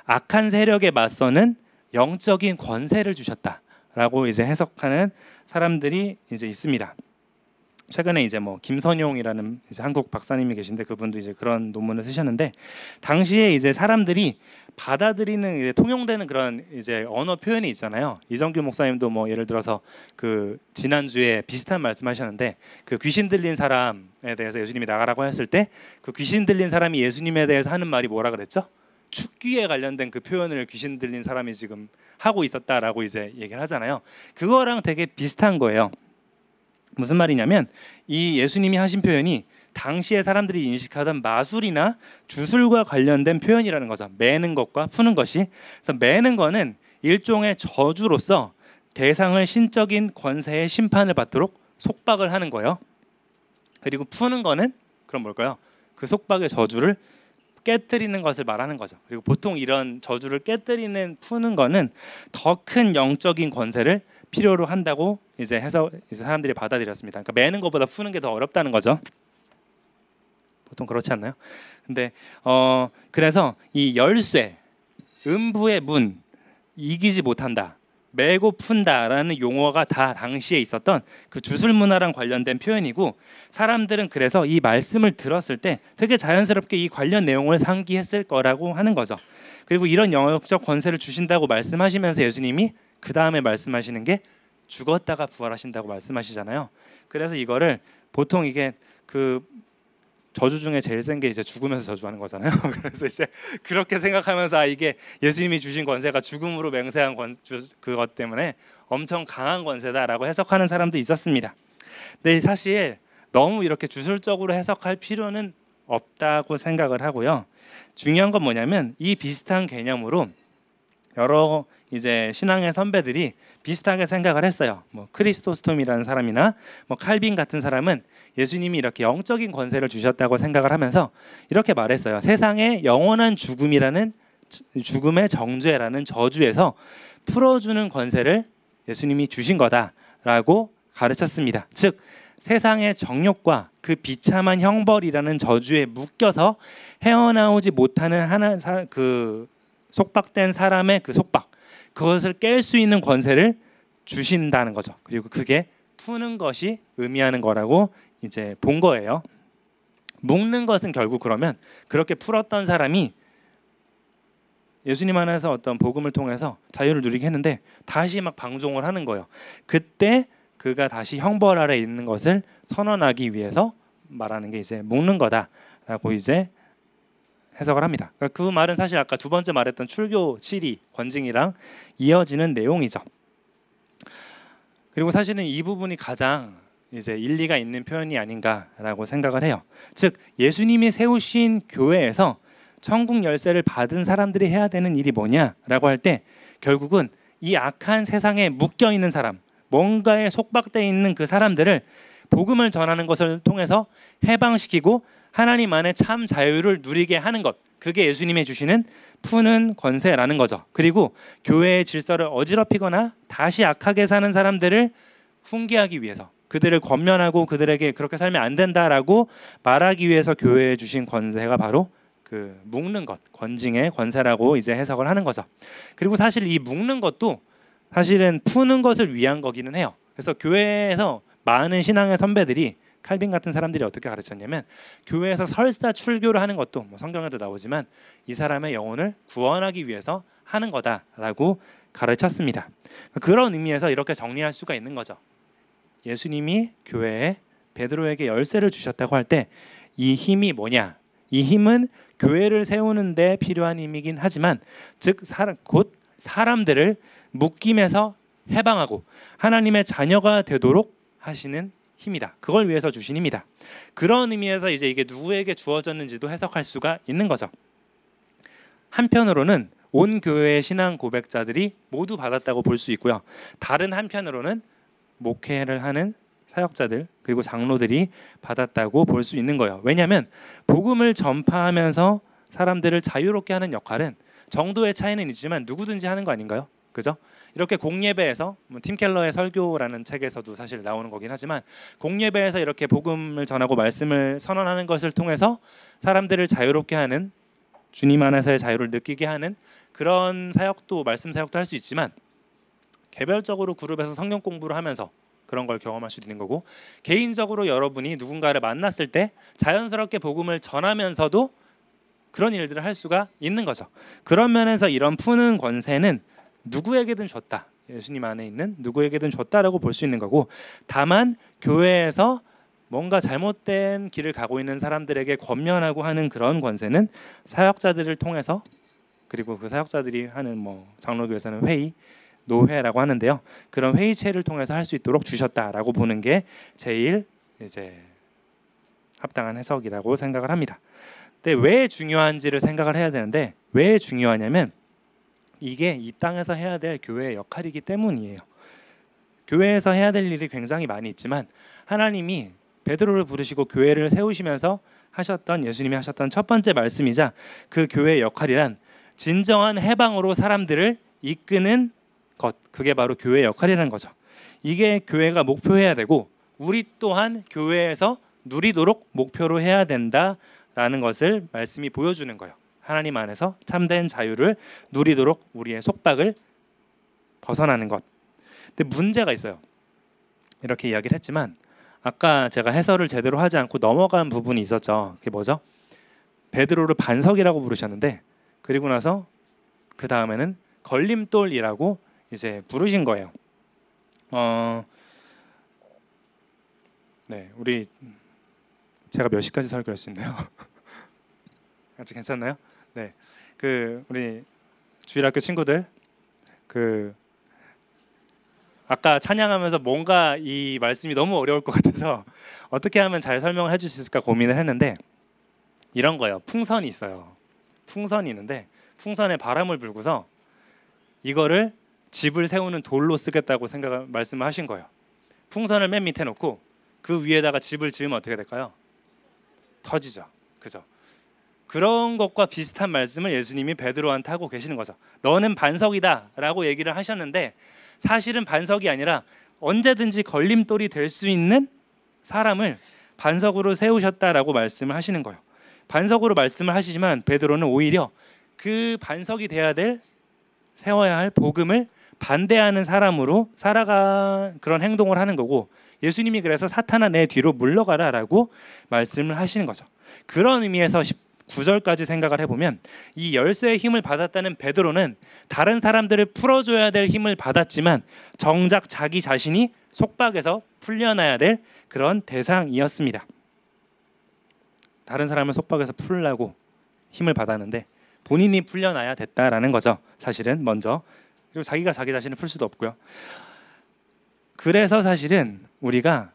악한 세력에 맞서는 영적인 권세를 주셨다라고 이제 해석하는 사람들이 이제 있습니다. 최근에 이제 뭐 김선용이라는 이제 한국 박사님이 계신데 그분도 이제 그런 논문을 쓰셨는데, 당시에 이제 사람들이 받아들이는 이제 통용되는 그런 이제 언어 표현이 있잖아요. 이정규 목사님도 뭐 예를 들어서 그 지난주에 비슷한 말씀하셨는데, 그 귀신 들린 사람에 대해서 예수님이 나가라고 했을 때 그 귀신 들린 사람이 예수님에 대해서 하는 말이 뭐라 그랬죠? 축귀에 관련된 그 표현을 귀신 들린 사람이 지금 하고 있었다라고 이제 얘기를 하잖아요. 그거랑 되게 비슷한 거예요. 무슨 말이냐면 이 예수님이 하신 표현이 당시에 사람들이 인식하던 마술이나 주술과 관련된 표현이라는 거죠. 매는 것과 푸는 것이. 그래서 매는 거는 일종의 저주로서 대상을 신적인 권세의 심판을 받도록 속박을 하는 거예요. 그리고 푸는 거는 그럼 뭘까요? 그 속박의 저주를 깨뜨리는 것을 말하는 거죠. 그리고 보통 이런 저주를 깨뜨리는 푸는 거는 더 큰 영적인 권세를 필요로 한다고 이제 해서 이제 사람들이 받아들였습니다. 그러니까 매는 것보다 푸는 게 더 어렵다는 거죠. 보통 그렇지 않나요? 근데 그래서 이 열쇠, 음부의 문, 이기지 못한다, 매고 푼다라는 용어가 다 당시에 있었던 그 주술 문화랑 관련된 표현이고, 사람들은 그래서 이 말씀을 들었을 때 되게 자연스럽게 이 관련 내용을 상기했을 거라고 하는 거죠. 그리고 이런 영역적 권세를 주신다고 말씀하시면서 예수님이 그 다음에 말씀하시는 게 죽었다가 부활하신다고 말씀하시잖아요. 그래서 이거를 보통 이게 그 저주 중에 제일 센 게 이제 죽으면서 저주하는 거잖아요. 그래서 이제 그렇게 생각하면서 이게 예수님이 주신 권세가 죽음으로 맹세한 그것 때문에 엄청 강한 권세다라고 해석하는 사람도 있었습니다. 근데 사실 너무 이렇게 주술적으로 해석할 필요는 없다고 생각을 하고요. 중요한 건 뭐냐면 이 비슷한 개념으로 여러 이제 신앙의 선배들이 비슷하게 생각을 했어요. 뭐 크리스토스톰이라는 사람이나 뭐 칼빈 같은 사람은 예수님이 이렇게 영적인 권세를 주셨다고 생각을 하면서 이렇게 말했어요. 세상의 영원한 죽음이라는 죽음의 정죄라는 저주에서 풀어주는 권세를 예수님이 주신 거다라고 가르쳤습니다. 즉 세상의 정욕과 그 비참한 형벌이라는 저주에 묶여서 헤어나오지 못하는 그 속박된 사람의 그 속박, 그것을 깰 수 있는 권세를 주신다는 거죠. 그리고 그게 푸는 것이 의미하는 거라고 이제 본 거예요. 묶는 것은 결국 그러면 그렇게 풀었던 사람이 예수님 안에서 어떤 복음을 통해서 자유를 누리게 했는데 다시 막 방종을 하는 거예요. 그때 그가 다시 형벌 아래 있는 것을 선언하기 위해서 말하는 게 이제 묶는 거다라고 이제 해석을 합니다. 그 말은 사실 아까 두 번째 말했던 출교 7위 권징이랑 이어지는 내용이죠. 그리고 사실은 이 부분이 가장 이제 일리가 있는 표현이 아닌가라고 생각을 해요. 즉 예수님이 세우신 교회에서 천국 열쇠를 받은 사람들이 해야 되는 일이 뭐냐라고 할 때 결국은 이 악한 세상에 묶여 있는 사람, 뭔가에 속박되어 있는 그 사람들을 복음을 전하는 것을 통해서 해방시키고 하나님 안에 참 자유를 누리게 하는 것, 그게 예수님이 주시는 푸는 권세라는 거죠. 그리고 교회의 질서를 어지럽히거나 다시 악하게 사는 사람들을 훈계하기 위해서, 그들을 권면하고 그들에게 그렇게 살면 안 된다라고 말하기 위해서 교회에 주신 권세가 바로 그 묶는 것, 권징의 권세라고 이제 해석을 하는 거죠. 그리고 사실 이 묶는 것도 사실은 푸는 것을 위한 거기는 해요. 그래서 교회에서 많은 신앙의 선배들이, 칼빈 같은 사람들이 어떻게 가르쳤냐면 교회에서 설사 출교를 하는 것도 뭐 성경에도 나오지만 이 사람의 영혼을 구원하기 위해서 하는 거다라고 가르쳤습니다. 그런 의미에서 이렇게 정리할 수가 있는 거죠. 예수님이 교회에 베드로에게 열쇠를 주셨다고 할 때 이 힘이 뭐냐? 이 힘은 교회를 세우는 데 필요한 힘이긴 하지만 즉 곧 사람들을 묶임에서 해방하고 하나님의 자녀가 되도록 하시는 힘이다. 그걸 위해서 주신 힘이다. 그런 의미에서 이제 이게 누구에게 주어졌는지도 해석할 수가 있는 거죠. 한편으로는 온 교회의 신앙 고백자들이 모두 받았다고 볼 수 있고요. 다른 한편으로는 목회를 하는 사역자들 그리고 장로들이 받았다고 볼 수 있는 거예요. 왜냐하면 복음을 전파하면서 사람들을 자유롭게 하는 역할은 정도의 차이는 있지만 누구든지 하는 거 아닌가요? 그죠? 이렇게 공예배에서 팀 켈러의 설교라는 책에서도 사실 나오는 거긴 하지만 공예배에서 이렇게 복음을 전하고 말씀을 선언하는 것을 통해서 사람들을 자유롭게 하는, 주님 안에서의 자유를 느끼게 하는 그런 사역도, 말씀 사역도 할 수 있지만 개별적으로 그룹에서 성경 공부를 하면서 그런 걸 경험할 수도 있는 거고, 개인적으로 여러분이 누군가를 만났을 때 자연스럽게 복음을 전하면서도 그런 일들을 할 수가 있는 거죠. 그런 면에서 이런 푸는 권세는 누구에게든 줬다. 예수님 안에 있는 누구에게든 줬다라고 볼 수 있는 거고, 다만 교회에서 뭔가 잘못된 길을 가고 있는 사람들에게 권면하고 하는 그런 권세는 사역자들을 통해서, 그리고 그 사역자들이 하는 뭐 장로교에서는 회의, 노회라고 하는데요. 그런 회의체를 통해서 할 수 있도록 주셨다라고 보는 게 제일 이제 합당한 해석이라고 생각을 합니다. 근데 왜 중요한지를 생각을 해야 되는데, 왜 중요하냐면 이게 이 땅에서 해야 될 교회의 역할이기 때문이에요. 교회에서 해야 될 일이 굉장히 많이 있지만 하나님이 베드로를 부르시고 교회를 세우시면서 하셨던, 예수님이 하셨던 첫 번째 말씀이자 그 교회의 역할이란 진정한 해방으로 사람들을 이끄는 것, 그게 바로 교회의 역할이라는 거죠. 이게 교회가 목표해야 되고 우리 또한 교회에서 누리도록 목표로 해야 된다라는 것을 말씀이 보여주는 거예요. 하나님 안에서 참된 자유를 누리도록 우리의 속박을 벗어나는 것. 근데 문제가 있어요. 이렇게 이야기를 했지만 아까 제가 해설을 제대로 하지 않고 넘어간 부분이 있었죠. 그게 뭐죠? 베드로를 반석이라고 부르셨는데 그리고 나서 그 다음에는 걸림돌이라고 이제 부르신 거예요. 네, 우리 제가 몇 시까지 설교할 수 있나요? 아직 괜찮나요? 네, 그 우리 주일학교 친구들 그 아까 찬양하면서 뭔가 이 말씀이 너무 어려울 것 같아서 어떻게 하면 잘 설명을 해줄 수 있을까 고민을 했는데 이런 거예요. 풍선이 있어요. 풍선이 있는데 풍선에 바람을 불고서 이거를 집을 세우는 돌로 쓰겠다고 말씀을 하신 거예요. 풍선을 맨 밑에 놓고 그 위에다가 집을 지으면 어떻게 될까요? 터지죠. 그죠? 그런 것과 비슷한 말씀을 예수님이 베드로한테 하고 계시는 거죠. 너는 반석이다 라고 얘기를 하셨는데 사실은 반석이 아니라 언제든지 걸림돌이 될 수 있는 사람을 반석으로 세우셨다라고 말씀을 하시는 거예요. 반석으로 말씀을 하시지만 베드로는 오히려 그 반석이 돼야 될, 세워야 할 복음을 반대하는 사람으로 살아가 그런 행동을 하는 거고, 예수님이 그래서 사탄아 내 뒤로 물러가라 라고 말씀을 하시는 거죠. 그런 의미에서 19절까지 생각을 해보면 이 열쇠의 힘을 받았다는 베드로는 다른 사람들을 풀어줘야 될 힘을 받았지만 정작 자기 자신이 속박에서 풀려나야 될 그런 대상이었습니다. 다른 사람을 속박에서 풀려고 힘을 받았는데 본인이 풀려나야 됐다라는 거죠. 사실은 먼저. 그리고 자기가 자기 자신을 풀 수도 없고요. 그래서 사실은 우리가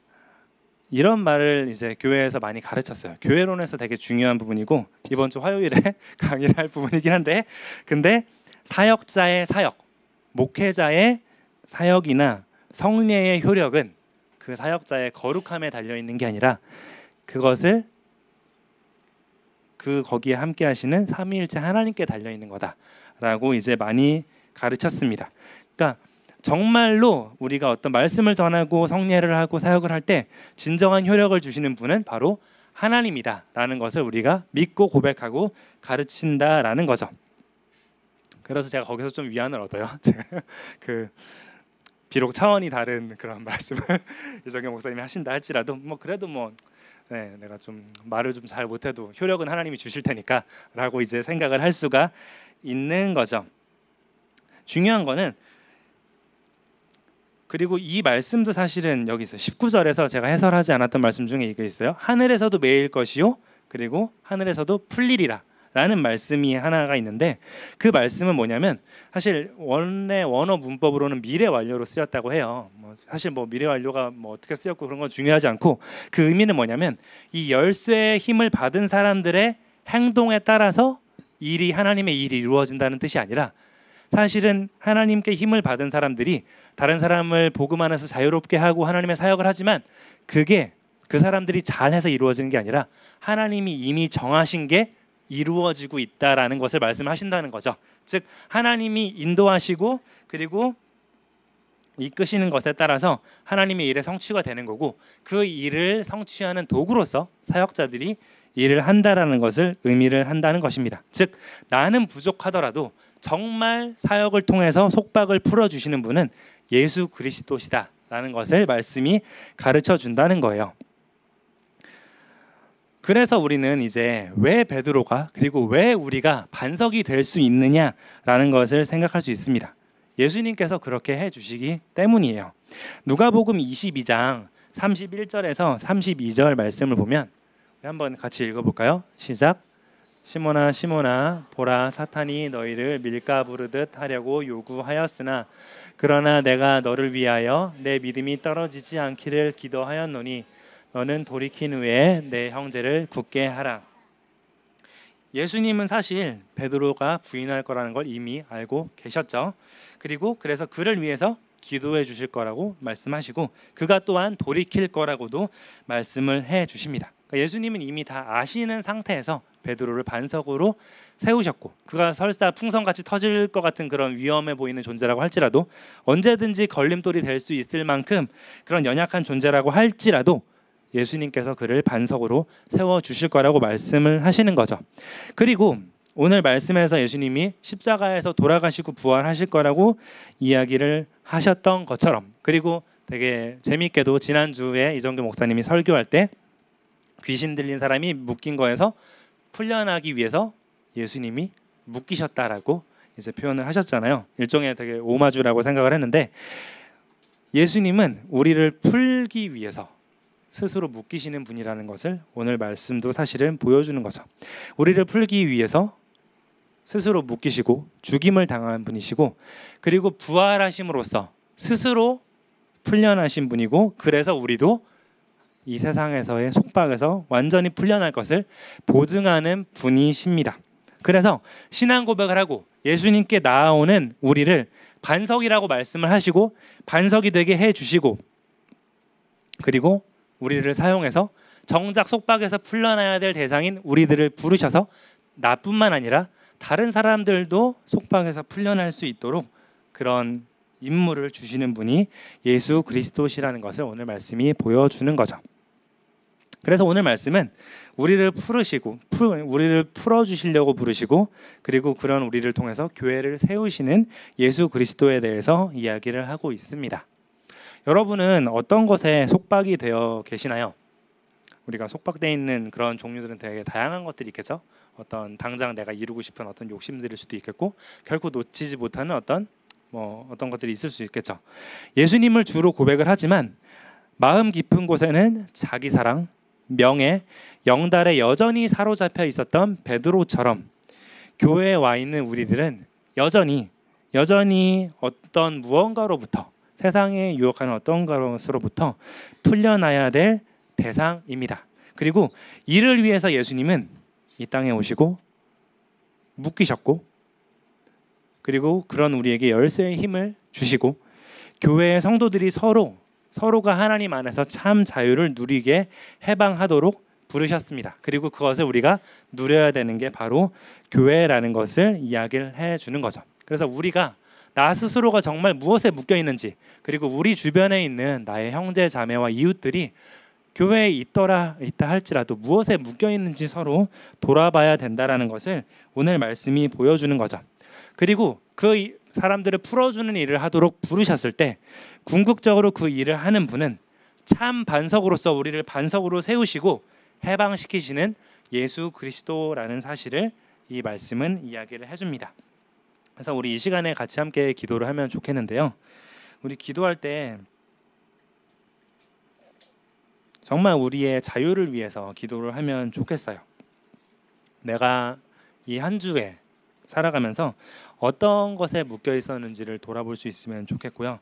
이런 말을 이제 교회에서 많이 가르쳤어요. 교회론에서 되게 중요한 부분이고 이번 주 화요일에 강의를 할 부분이긴 한데, 근데 사역자의 사역, 목회자의 사역이나 성례의 효력은 그 사역자의 거룩함에 달려 있는 게 아니라 그것을 거기에 함께 하시는 삼위일체 하나님께 달려 있는 거다라고 이제 많이 가르쳤습니다. 그러니까 정말로 우리가 어떤 말씀을 전하고 성례를 하고 사역을 할 때 진정한 효력을 주시는 분은 바로 하나님이다라는 것을 우리가 믿고 고백하고 가르친다라는 거죠. 그래서 제가 거기서 좀 위안을 얻어요. 제가 비록 차원이 다른 그런 말씀을 이정현 목사님이 하신다 할지라도 그래도 내가 좀 말을 좀 잘 못해도 효력은 하나님이 주실 테니까라고 이제 생각을 할 수가 있는 거죠. 중요한 거는, 그리고 이 말씀도 사실은 여기 있어요. 19절에서 제가 해설하지 않았던 말씀 중에 이거 있어요. 하늘에서도 매일 것이요 그리고 하늘에서도 풀리리라 라는 말씀이 하나가 있는데, 그 말씀은 뭐냐면 사실 원래 원어 문법으로는 미래 완료로 쓰였다고 해요. 사실 미래 완료가 어떻게 쓰였고 그런 건 중요하지 않고, 그 의미는 뭐냐면 이 열쇠의 힘을 받은 사람들의 행동에 따라서 하나님의 일이 이루어진다는 뜻이 아니라, 사실은 하나님께 힘을 받은 사람들이 다른 사람을 복음 안에서 자유롭게 하고 하나님의 사역을 하지만 그게 그 사람들이 잘해서 이루어지는 게 아니라 하나님이 이미 정하신 게 이루어지고 있다라는 것을 말씀하신다는 거죠. 즉 하나님이 인도하시고 그리고 이끄시는 것에 따라서 하나님의 일의 성취가 되는 거고, 그 일을 성취하는 도구로서 사역자들이 일을 한다라는 것을 의미를 한다는 것입니다. 즉 나는 부족하더라도 정말 사역을 통해서 속박을 풀어주시는 분은 예수 그리스도시다라는 것을 말씀이 가르쳐 준다는 거예요. 그래서 우리는 이제 왜 베드로가, 그리고 왜 우리가 반석이 될 수 있느냐라는 것을 생각할 수 있습니다. 예수님께서 그렇게 해주시기 때문이에요. 누가복음 22장 31절에서 32절 말씀을 보면 한번 같이 읽어볼까요? 시작. 시몬아 시몬아 보라 사탄이 너희를 밀가 부르듯 하려고 요구하였으나 그러나 내가 너를 위하여 내 믿음이 떨어지지 않기를 기도하였노니 너는 돌이킨 후에 내 형제를 굳게 하라. 예수님은 사실 베드로가 부인할 거라는 걸 이미 알고 계셨죠. 그리고 그래서 그를 위해서 기도해 주실 거라고 말씀하시고 그가 또한 돌이킬 거라고도 말씀을 해 주십니다. 그러니까 예수님은 이미 다 아시는 상태에서 베드로를 반석으로 세우셨고 그가 설사 풍선같이 터질 것 같은 그런 위험해 보이는 존재라고 할지라도 언제든지 걸림돌이 될 수 있을 만큼 그런 연약한 존재라고 할지라도 예수님께서 그를 반석으로 세워주실 거라고 말씀을 하시는 거죠. 그리고 오늘 말씀에서 예수님이 십자가에서 돌아가시고 부활하실 거라고 이야기를 하셨던 것처럼 그리고 되게 재미있게도 지난주에 이정규 목사님이 설교할 때 귀신 들린 사람이 묶인 거에서 풀려나기 위해서 예수님이 묶이셨다라고 이제 표현을 하셨잖아요. 일종의 되게 오마주라고 생각을 했는데 예수님은 우리를 풀기 위해서 스스로 묶이시는 분이라는 것을 오늘 말씀도 사실은 보여주는 거죠. 우리를 풀기 위해서 스스로 묶이시고 죽임을 당한 분이시고 그리고 부활하심으로써 스스로 풀려나신 분이고 그래서 우리도 이 세상에서의 속박에서 완전히 풀려날 것을 보증하는 분이십니다. 그래서 신앙 고백을 하고 예수님께 나아오는 우리를 반석이라고 말씀을 하시고 반석이 되게 해주시고 그리고 우리를 사용해서 정작 속박에서 풀려나야 될 대상인 우리들을 부르셔서 나뿐만 아니라 다른 사람들도 속박에서 풀려날 수 있도록 그런 임무를 주시는 분이 예수 그리스도시라는 것을 오늘 말씀이 보여주는 거죠. 그래서 오늘 말씀은 우리를 우리를 풀어주시려고 부르시고 그리고 그런 우리를 통해서 교회를 세우시는 예수 그리스도에 대해서 이야기를 하고 있습니다. 여러분은 어떤 것에 속박이 되어 계시나요? 우리가 속박되어 있는 그런 종류들은 되게 다양한 것들이 있겠죠. 어떤 당장 내가 이루고 싶은 어떤 욕심들일 수도 있겠고 결코 놓치지 못하는 어떤 것들이 있을 수 있겠죠. 예수님을 주로 고백을 하지만 마음 깊은 곳에는 자기 사랑, 명예, 영달에 여전히 사로잡혀 있었던 베드로처럼 교회에 와 있는 우리들은 여전히 어떤 무언가로부터 세상에 유혹하는 어떤 것으로부터 풀려나야 될 대상입니다. 그리고 이를 위해서 예수님은 이 땅에 오시고 묶이셨고 그리고 그런 우리에게 열쇠의 힘을 주시고 교회의 성도들이 서로가 하나님 안에서 참 자유를 누리게 해방하도록 부르셨습니다. 그리고 그것을 우리가 누려야 되는 게 바로 교회라는 것을 이야기를 해주는 거죠. 그래서 우리가 나 스스로가 정말 무엇에 묶여 있는지 그리고 우리 주변에 있는 나의 형제 자매와 이웃들이 교회에 있다 할지라도 무엇에 묶여 있는지 서로 돌아봐야 된다라는 것을 오늘 말씀이 보여주는 거죠. 그리고 그 사람들을 풀어주는 일을 하도록 부르셨을 때 궁극적으로 그 일을 하는 분은 참 반석으로서 우리를 반석으로 세우시고 해방시키시는 예수 그리스도라는 사실을 이 말씀은 이야기를 해줍니다. 그래서 우리 이 시간에 같이 함께 기도를 하면 좋겠는데요. 우리 기도할 때 정말 우리의 자유를 위해서 기도를 하면 좋겠어요. 내가 이 한 주에 살아가면서 어떤 것에 묶여 있었는지를 돌아볼 수 있으면 좋겠고요.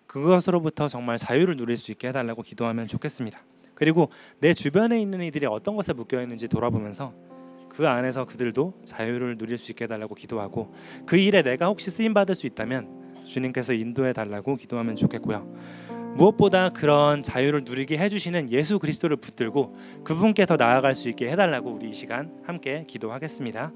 그것으로부터 정말 자유를 누릴 수 있게 해달라고 기도하면 좋겠습니다. 그리고 내 주변에 있는 이들이 어떤 것에 묶여 있는지 돌아보면서 그 안에서 그들도 자유를 누릴 수 있게 해달라고 기도하고 그 일에 내가 혹시 쓰임받을 수 있다면 주님께서 인도해 달라고 기도하면 좋겠고요. 무엇보다 그런 자유를 누리게 해주시는 예수 그리스도를 붙들고 그분께 더 나아갈 수 있게 해달라고 우리 이 시간 함께 기도하겠습니다.